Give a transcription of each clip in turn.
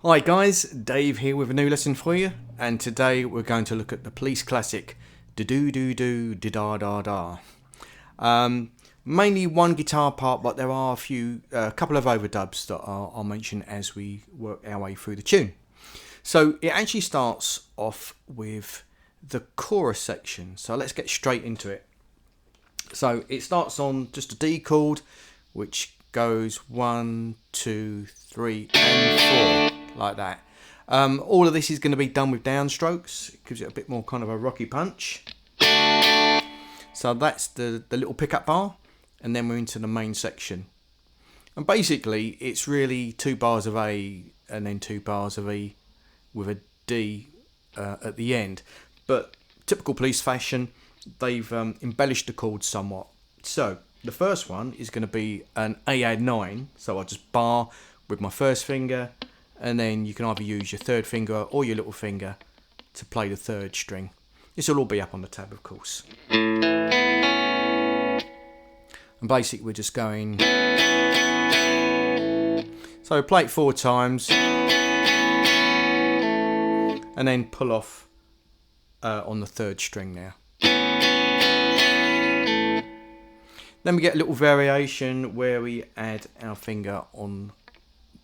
Hi guys, Dave here with a new lesson for you, and today we're going to look at the police classic Da-doo-doo-doo-da-da-da-da. Mainly one guitar part, but there are a couple of overdubs that I'll mention as we work our way through the tune. So it actually starts off with the chorus section, so let's get straight into it. So it starts on just a D chord, which goes 1, 2, 3 and 4. Like that. All of this is going to be done with downstrokes. It gives it a bit more kind of a rocky punch. So that's the little pickup bar, and then we're into the main section. And basically it's really 2 bars of A and then 2 bars of E with a D at the end. But typical police fashion, they've embellished the chords somewhat. So the first one is going to be an A add 9. So I'll just bar with my first finger, and then you can either use your third finger or your little finger to play the third string. This will all be up on the tab, of course. And basically we're just going... So play it 4 times, and then pull off on the third string now. Then we get a little variation where we add our finger on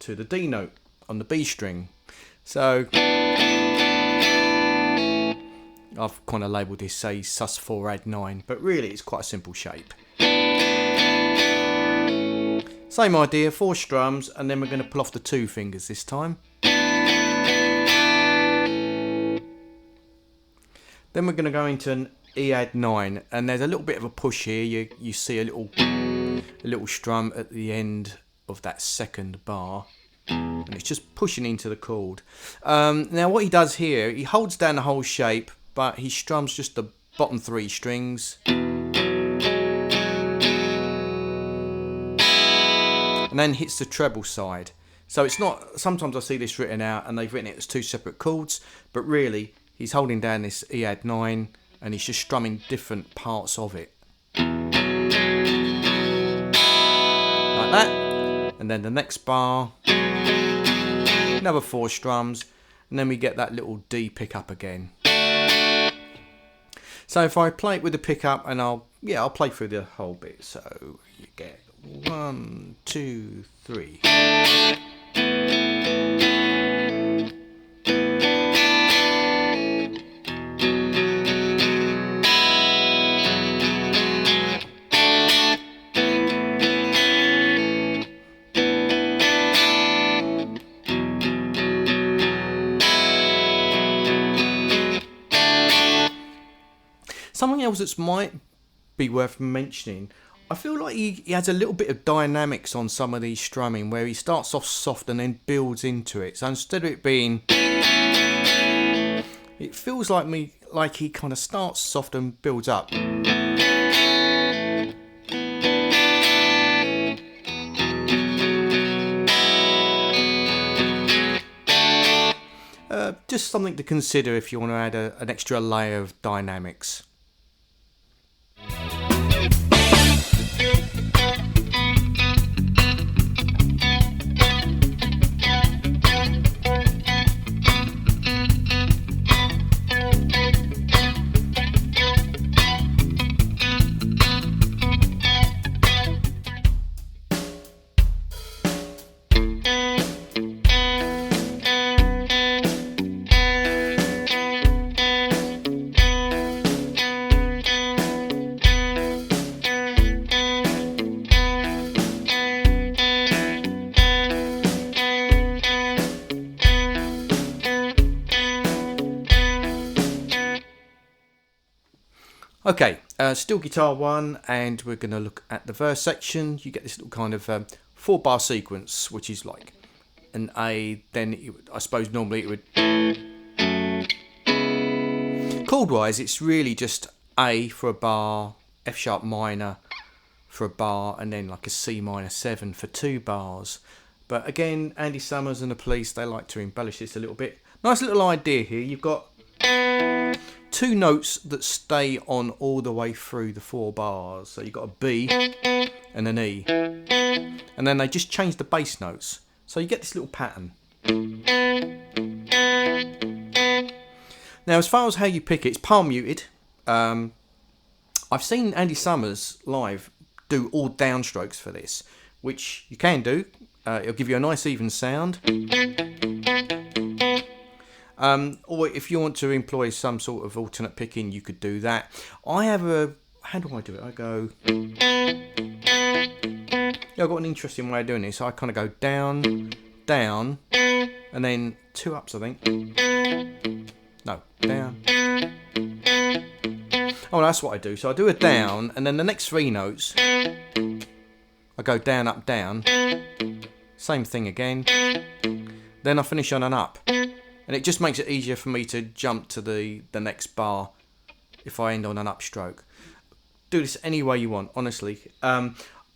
to the D note on the B string. So I've kind of labelled this, say, sus4 add 9, but really it's quite a simple shape. Same idea, 4 strums, and then we're going to pull off the 2 fingers this time. Then we're going to go into an E add 9, and there's a little bit of a push here. You see a little strum at the end of that second bar, and it's just pushing into the chord. Now what he does here, he holds down the whole shape, but he strums just the bottom 3 strings, and then hits the treble side. So it's not, sometimes I see this written out and they've written it as 2 separate chords, but really he's holding down this E add 9 and he's just strumming different parts of it. Like that. And then the next bar, another 4 strums, and then we get that little D pickup again. So if I play it with the pickup, and I'll play through the whole bit. So you get 1, 2, 3. Something else that might be worth mentioning, I feel like he has a little bit of dynamics on some of these strumming, where he starts off soft and then builds into it. So instead of it being... It feels like he kind of starts soft and builds up. Just something to consider if you want to add an extra layer of dynamics. Okay, still guitar 1, and we're going to look at the verse section. You get this little kind of 4-bar sequence, which is like an A, then I suppose normally it would... Chord-wise, it's really just A for a bar, F sharp minor for a bar, and then like a C minor 7 for 2 bars. But again, Andy Summers and the Police, they like to embellish this a little bit. Nice little idea here. You've got 2 notes that stay on all the way through the 4 bars. So you've got a B and an E. And then they just change the bass notes. So you get this little pattern. Now, as far as how you pick it, it's palm muted. I've seen Andy Summers live do all downstrokes for this, which you can do. It'll give you a nice even sound. Or if you want to employ some sort of alternate picking, you could do that. I have a... How do I do it? I go... Yeah, I've got an interesting way of doing this. I kind of go down, down, and then two ups, I think. No, down. Oh, that's what I do. So I do a down, and then the next three notes, I go down, up, down. Same thing again. Then I finish on an up. And it just makes it easier for me to jump to the next bar if I end on an upstroke. Do this any way you want, honestly.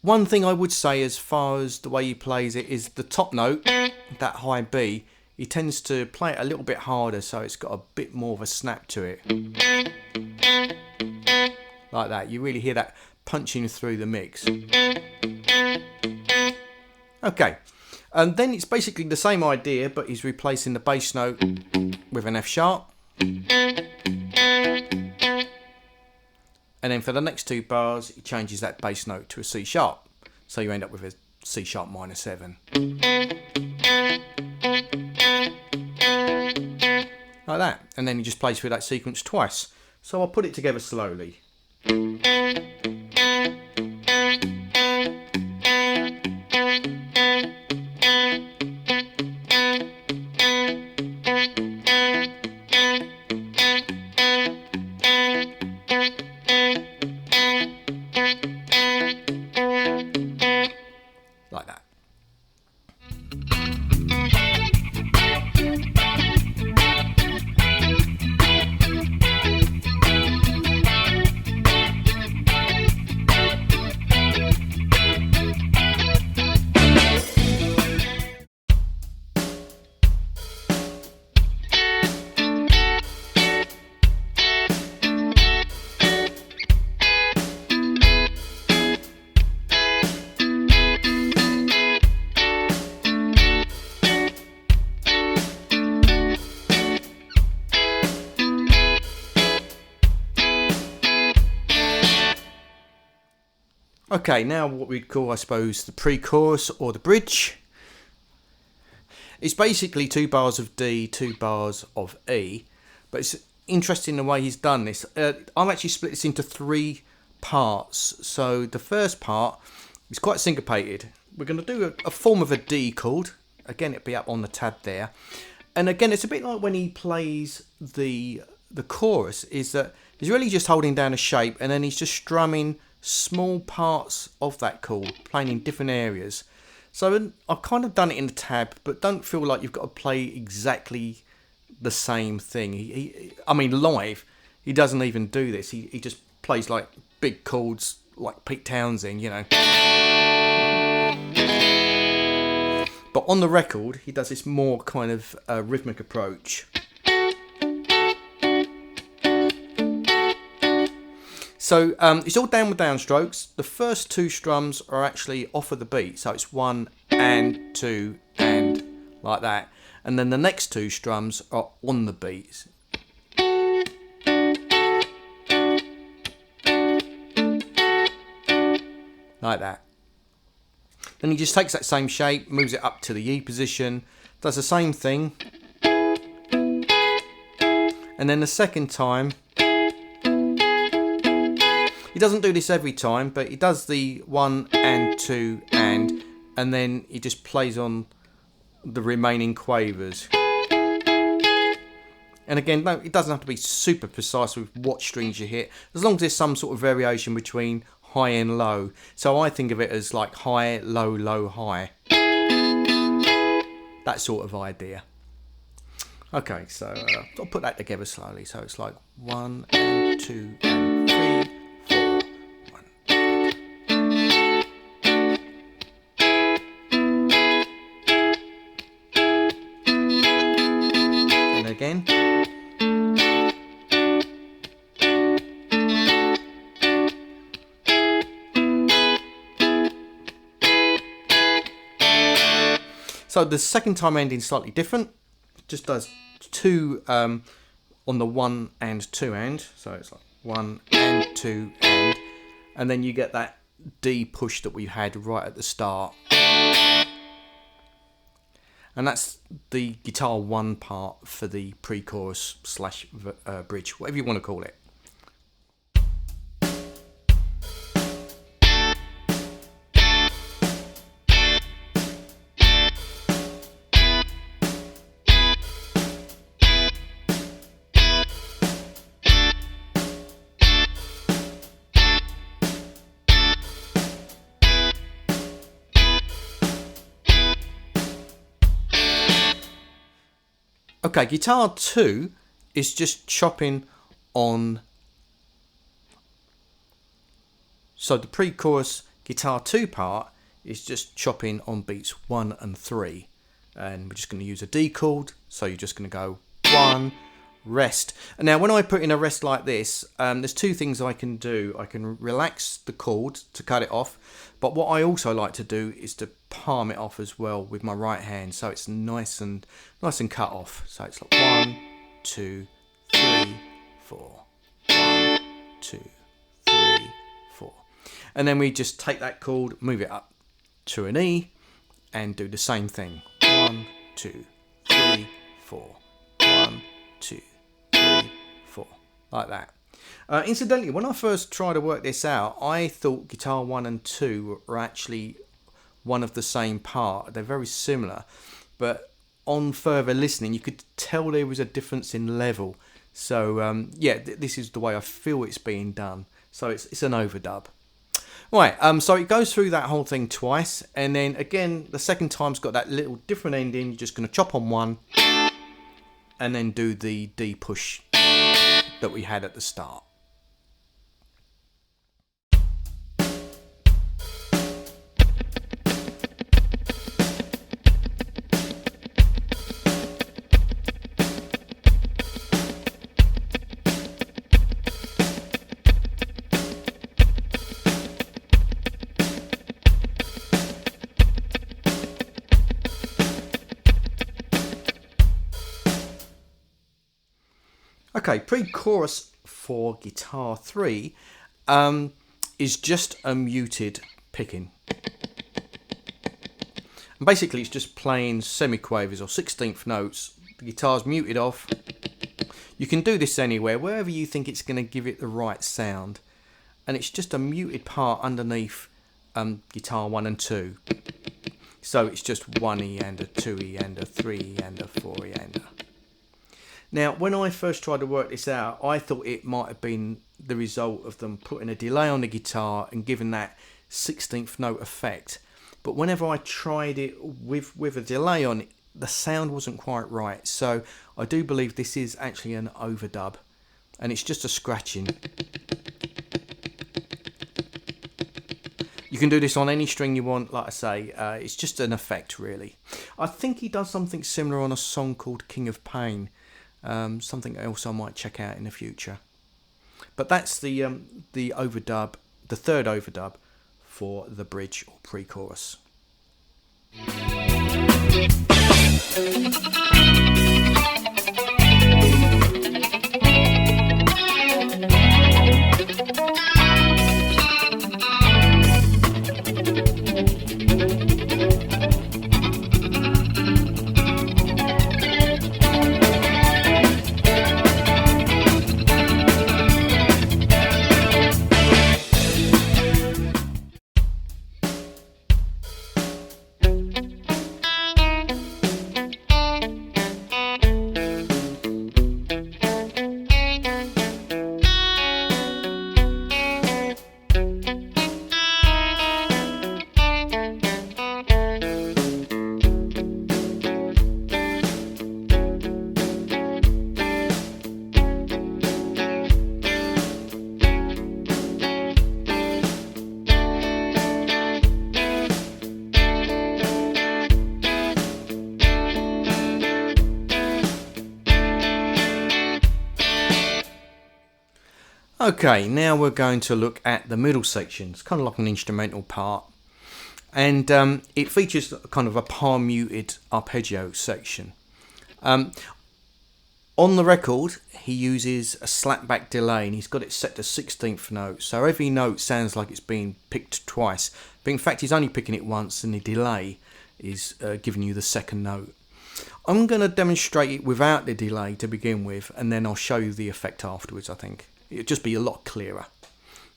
One thing I would say as far as the way he plays it is the top note, that high B, he tends to play it a little bit harder, so it's got a bit more of a snap to it. Like that. You really hear that punching through the mix. Okay. And then it's basically the same idea, but he's replacing the bass note with an F sharp. And then for the next two bars, he changes that bass note to a C sharp. So you end up with a C sharp minor 7. Like that. And then he just plays through that sequence twice. So I'll put it together slowly. Like that. Okay, now what we'd call, I suppose, the pre-chorus or the bridge. It's basically 2 bars of D, 2 bars of E, but it's interesting the way he's done this. I've actually split this into 3 parts. So the first part is quite syncopated. We're going to do a form of a D chord. Again, it'll be up on the tab there. And again, it's a bit like when he plays the chorus, is that he's really just holding down a shape and then he's just strumming small parts of that chord, playing in different areas. So I've kind of done it in the tab, but don't feel like you've got to play exactly the same thing. I mean, live, he doesn't even do this. He just plays like big chords, like Pete Townsend, you know. But on the record, he does this more kind of rhythmic approach. So it's all down with downstrokes. The first 2 strums are actually off of the beat. So it's 1 and 2 and like that. And then the next 2 strums are on the beats. Like that. Then he just takes that same shape, moves it up to the E position, does the same thing. And then the second time, he doesn't do this every time, but he does the 1 and 2 and then he just plays on the remaining quavers. And again, no, it doesn't have to be super precise with what strings you hit, as long as there's some sort of variation between high and low. So I think of it as like high, low, low, high. That sort of idea. Okay, so I'll put that together slowly. So it's like 1 and 2 and 3. Again. So the second time ending is slightly different. It just does 2 on the 1 and 2 end. So it's like 1 and 2 and then you get that D push that we had right at the start. And that's the guitar 1 part for the pre-chorus slash bridge, whatever you want to call it. Okay, guitar 2 is just chopping on. So the pre-chorus guitar 2 part is just chopping on beats 1 and 3. And we're just going to use a D chord. So you're just going to go 1, rest. And now when I put in a rest like this, there's 2 things I can do. I can relax the chord to cut it off. But what I also like to do is to palm it off as well with my right hand, so it's nice and cut off. So it's like 1, 2, 3, 4. 1, 2, 3, 4. And then we just take that chord, move it up to an E, and do the same thing. 1, 2, 3, 4. 1, 2, 3, 4. Like that. Incidentally, when I first tried to work this out, I thought guitar 1 and 2 were actually one of the same part. They're very similar, but on further listening, you could tell there was a difference in level. So yeah, this is the way I feel it's being done. So it's an overdub. Right, so it goes through that whole thing twice, and then again, the second time's got that little different ending. You're just going to chop on 1, and then do the D push that we had at the start. Okay, pre-chorus for guitar 3 is just a muted picking. And basically it's just playing semiquavers or 16th notes. The guitar's muted off. You can do this anywhere, wherever you think it's going to give it the right sound. And it's just a muted part underneath guitar 1 and 2. So it's just 1E and a 2E and a 3E and a 4E and a... Now, when I first tried to work this out, I thought it might have been the result of them putting a delay on the guitar and giving that 16th note effect. But whenever I tried it with a delay on it, the sound wasn't quite right. So I do believe this is actually an overdub, and it's just a scratching. You can do this on any string you want, like I say, it's just an effect really. I think he does something similar on a song called King of Pain. Something else I might check out in the future. But that's the overdub, the third overdub for the bridge or pre-chorus. Okay, now we're going to look at the middle section. It's kind of like an instrumental part. and it features kind of a palm muted arpeggio section. On the record, he uses a slapback delay, and he's got it set to 16th note, so every note sounds like it's being picked twice, but in fact he's only picking it once, and the delay is giving you the second note. I'm going to demonstrate it without the delay to begin with, and then I'll show you the effect afterwards. I think it'll just be a lot clearer.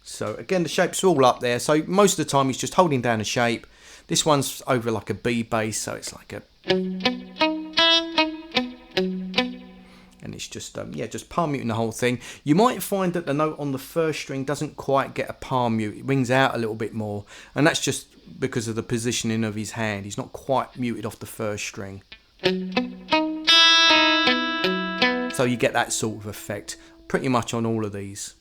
So again, the shapes are all up there, so most of the time he's just holding down a shape. This one's over like a B bass, so it's like a... and it's just just palm muting the whole thing. You might find that the note on the first string doesn't quite get a palm mute. It rings out a little bit more, and that's just because of the positioning of his hand. He's not quite muted off the first string. So you get that sort of effect pretty much on all of these.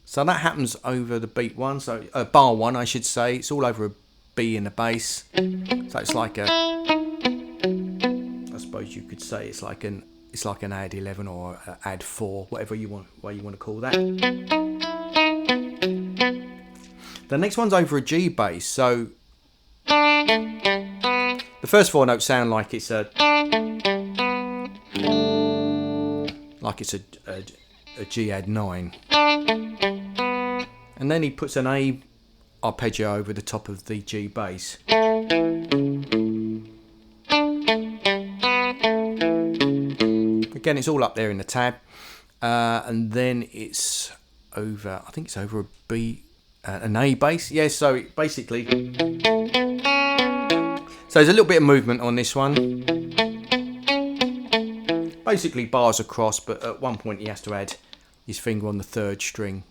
So that happens over the beat one, so bar one I should say. It's all over a B in the bass. So it's like a, I suppose you could say it's like an add 11 or add 4, whatever you want to call that. The next one's over a G bass, so the first 4 notes sound like it's a G add 9, and then he puts an A arpeggio over the top of the G bass. Again, it's all up there in the tab, and then it's over, I think it's over a B, an A bass. Yeah, so it basically, so there's a little bit of movement on this one. Basically bars across, but at one point he has to add his finger on the 3rd string.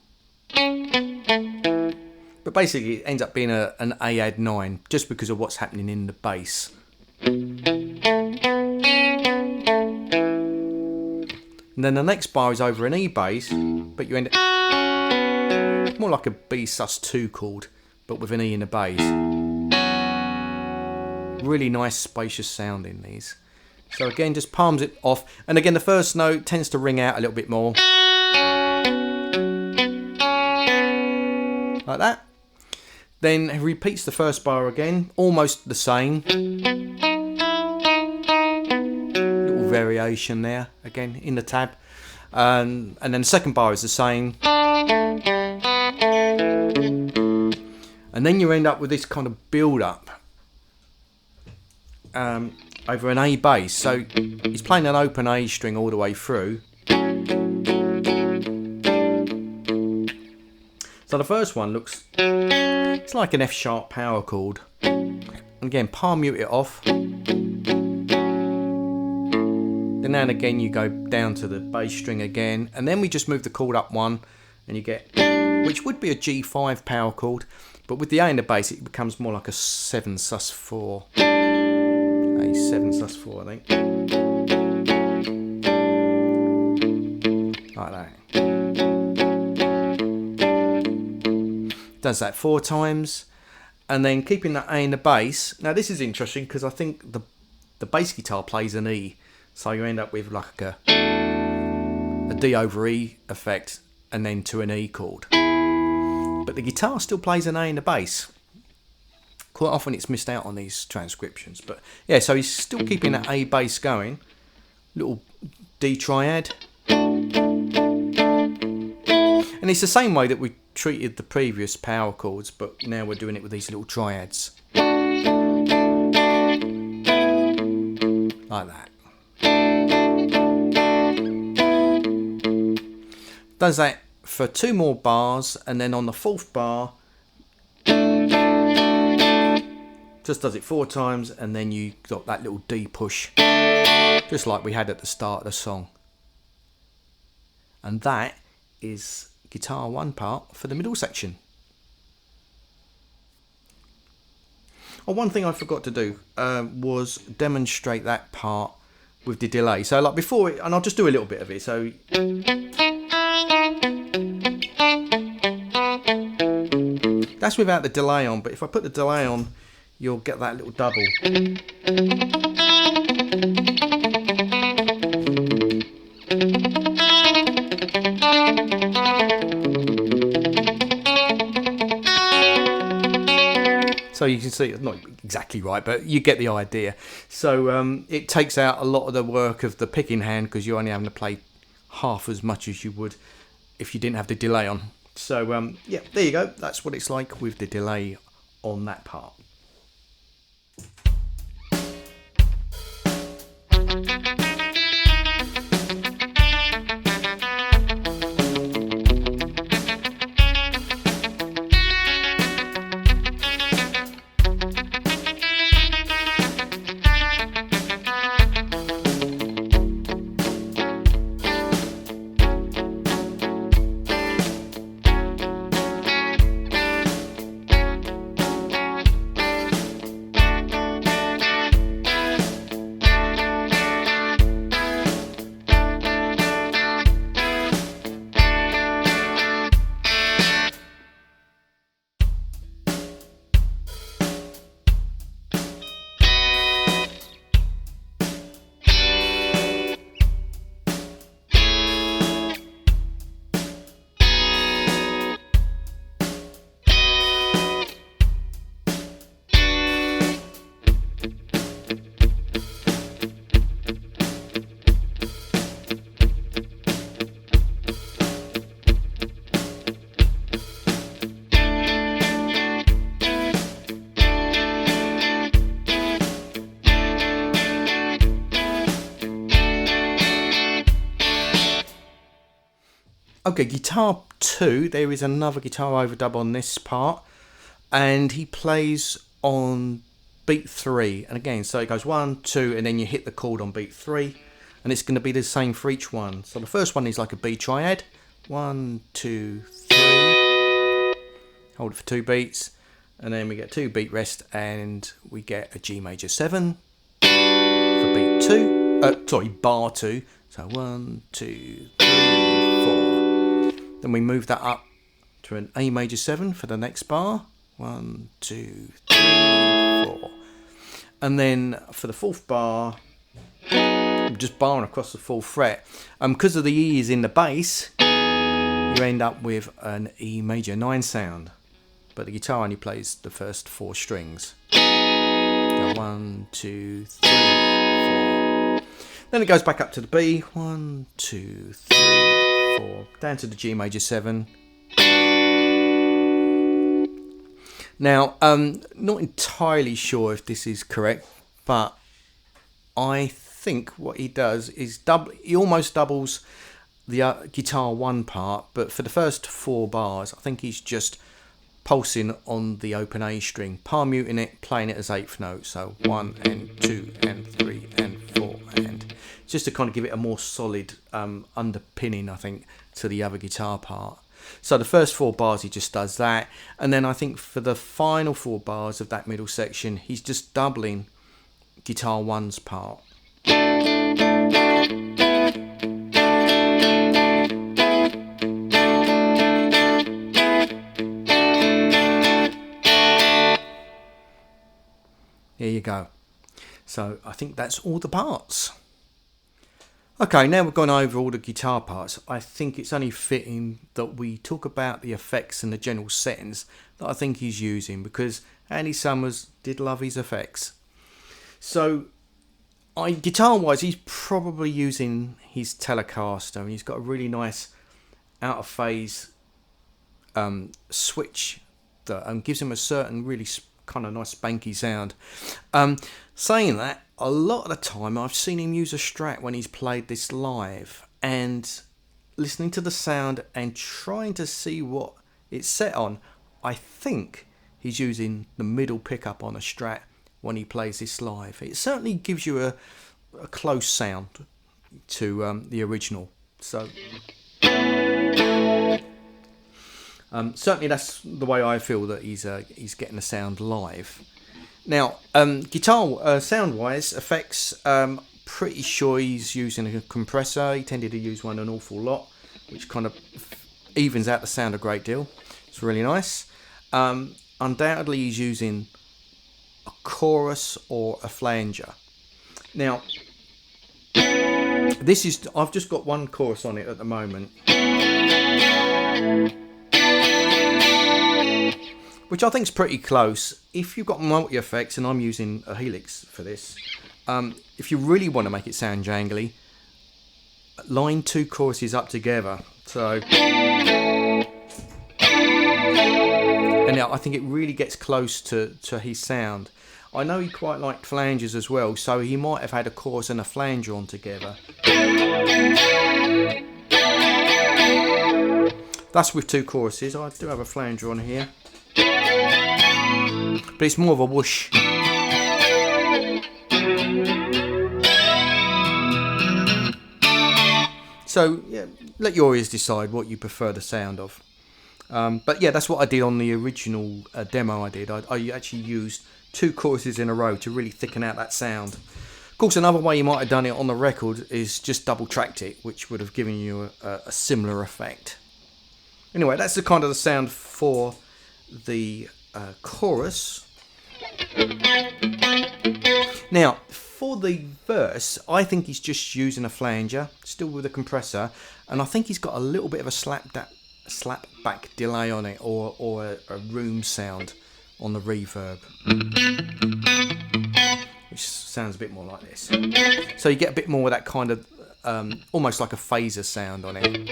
But basically it ends up being an A add 9, just because of what's happening in the bass. And then the next bar is over an E bass, but you end up more like a B sus2 chord, but with an E in the bass. Really nice spacious sound in these. So again, just palms it off, and again the first note tends to ring out a little bit more, like that. Then he repeats the first bar again, almost the same. Little variation there, again in the tab. And then the second bar is the same. And then you end up with this kind of build up over an A bass. So he's playing an open A string all the way through. So the first one looks, it's like an F sharp power chord. And again, palm mute it off. Then now and again you go down to the bass string again, and then we just move the chord up one, and you get, which would be a G5 power chord, but with the A in the bass it becomes more like a 7 sus4. A 7 sus4, I think. Like that. Does that 4 times, and then keeping that A in the bass. Now this is interesting because I think the bass guitar plays an E, so you end up with like a D over E effect and then to an E chord. But the guitar still plays an A in the bass. Quite often it's missed out on these transcriptions, but yeah, so he's still keeping that A bass going. Little D triad. And it's the same way that we treated the previous power chords, but now we're doing it with these little triads. Like that. Does that for 2 more bars, and then on the 4th bar just does it 4 times, and then you got that little D push, just like we had at the start of the song. And that is guitar 1 part for the middle section. Oh, one thing I forgot to do was demonstrate that part with the delay. So like before, and I'll just do a little bit of it. So that's without the delay on, but if I put the delay on, you'll get that little double. So So you can see it's not exactly right, but you get the idea. So it takes out a lot of the work of the picking hand, because you're only having to play half as much as you would if you didn't have the delay on. So yeah, there you go. That's what it's like with the delay on that part. Okay, guitar 2, there is another guitar overdub on this part, and he plays on beat 3, and again, so it goes 1, 2, and then you hit the chord on beat 3, and it's going to be the same for each one. So the first one is like a B triad, 1, 2, 3, hold it for 2 beats, and then we get 2 beat rest, and we get a G major 7 for beat 2, bar 2, so 1, 2, 3, 4. Then we move that up to an A major 7 for the next bar. 1, 2, 3, 4. And then for the 4th bar, I'm just barring across the 4th fret. Because of the E is in the bass, you end up with an E major 9 sound. But the guitar only plays the first 4 strings. So 1, 2, 3, 4. Then it goes back up to the B. 1, 2, 3, 4. Down to the G major 7. Now, not entirely sure if this is correct, but I think what he does is he almost doubles the guitar 1 part, but for the first 4 bars, I think he's just pulsing on the open A string, palm muting it, playing it as 8th note, so 1 and 2 and 3 and 4, and just to kind of give it a more solid underpinning, I think, to the other guitar part. So the first 4 bars he just does that, and then I think for the final 4 bars of that middle section, he's just doubling guitar 1's part. There you go. So I think that's all the parts. Okay, now we've gone over all the guitar parts. I think it's only fitting that we talk about the effects and the general settings that I think he's using, because Andy Summers did love his effects. So guitar-wise, he's probably using his Telecaster, and he's got a really nice out-of-phase switch that gives him a certain really kind of nice spanky sound. Saying that, a lot of the time I've seen him use a Strat when he's played this live, and listening to the sound and trying to see what it's set on, I think he's using the middle pickup on a Strat when he plays this live. It certainly gives you a close sound to the original. So certainly that's the way I feel that he's getting the sound live. Now, guitar sound-wise, effects, pretty sure he's using a compressor. He tended to use one an awful lot, which kind of evens out the sound a great deal. It's really nice. Undoubtedly, he's using a chorus or a flanger. Now, I've just got one chorus on it at the moment. which I think is pretty close. If you've got multi-effects, and I'm using a Helix for this, if you really want to make it sound jangly, line 2 choruses up together. So, and now I think it really gets close to his sound. I know he quite liked flanges as well, so he might have had a chorus and a flanger on together. That's with 2 choruses. I do have a flanger on here, but it's more of a whoosh. So yeah, let your ears decide what you prefer the sound of. But yeah, that's what I did on the original demo I did. I actually used 2 choruses in a row to really thicken out that sound. Of course, another way you might have done it on the record is just double tracked it, which would have given you a similar effect. Anyway, that's the kind of the sound for the chorus. Now, for the verse, I think he's just using a flanger, still with a compressor, and I think he's got a little bit of a slap back delay on it, or a room sound on the reverb, which sounds a bit more like this. So you get a bit more of that kind of almost like a phaser sound on it.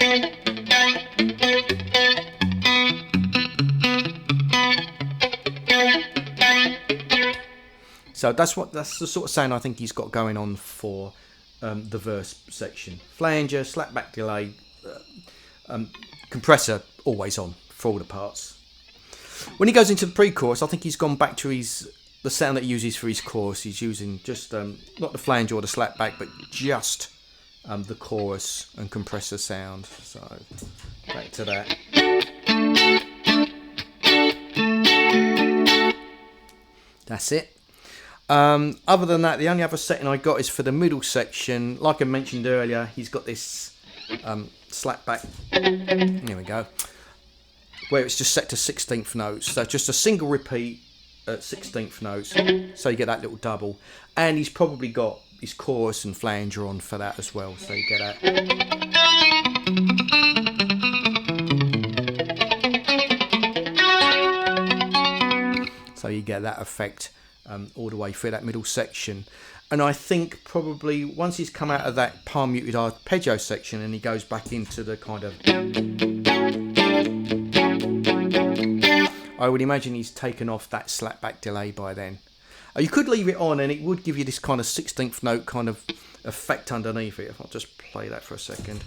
So that's the sort of sound I think he's got going on for the verse section. Flanger, slapback delay, compressor always on for all the parts. When he goes into the pre-chorus, I think he's gone back to the sound that he uses for his chorus. He's using just not the flanger or the slapback, but just the chorus and compressor sound. So back to that. That's it. Other than that, the only other setting I got is for the middle section. Like I mentioned earlier, he's got this slapback. Here we go. Where it's just set to 16th notes. So just a single repeat at 16th notes. So you get that little double. And he's probably got his chorus and flanger on for that as well. So you get that. So you get that effect all the way through that middle section. And I think probably once he's come out of that palm muted arpeggio section and he goes back into the kind of, I would imagine he's taken off that slapback delay by then. You could leave it on and it would give you this kind of 16th note kind of effect underneath it. If I'll just play that for a second.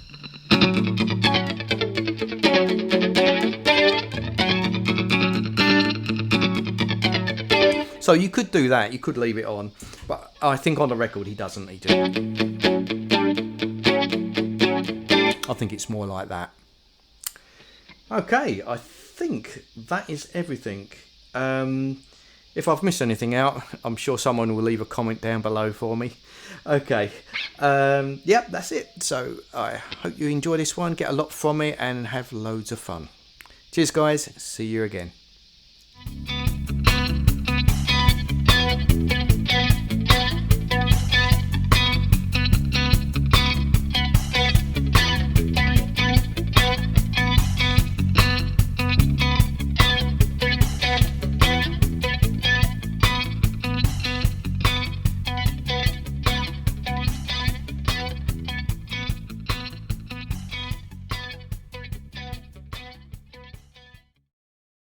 So you could do that, you could leave it on, but I think on the record he doesn't need to. I think it's more like that. Okay, I think that is everything. If I've missed anything out, I'm sure someone will leave a comment down below for me. Okay, yep, that's it. So I hope you enjoy this one, get a lot from it and have loads of fun. Cheers guys, see you again.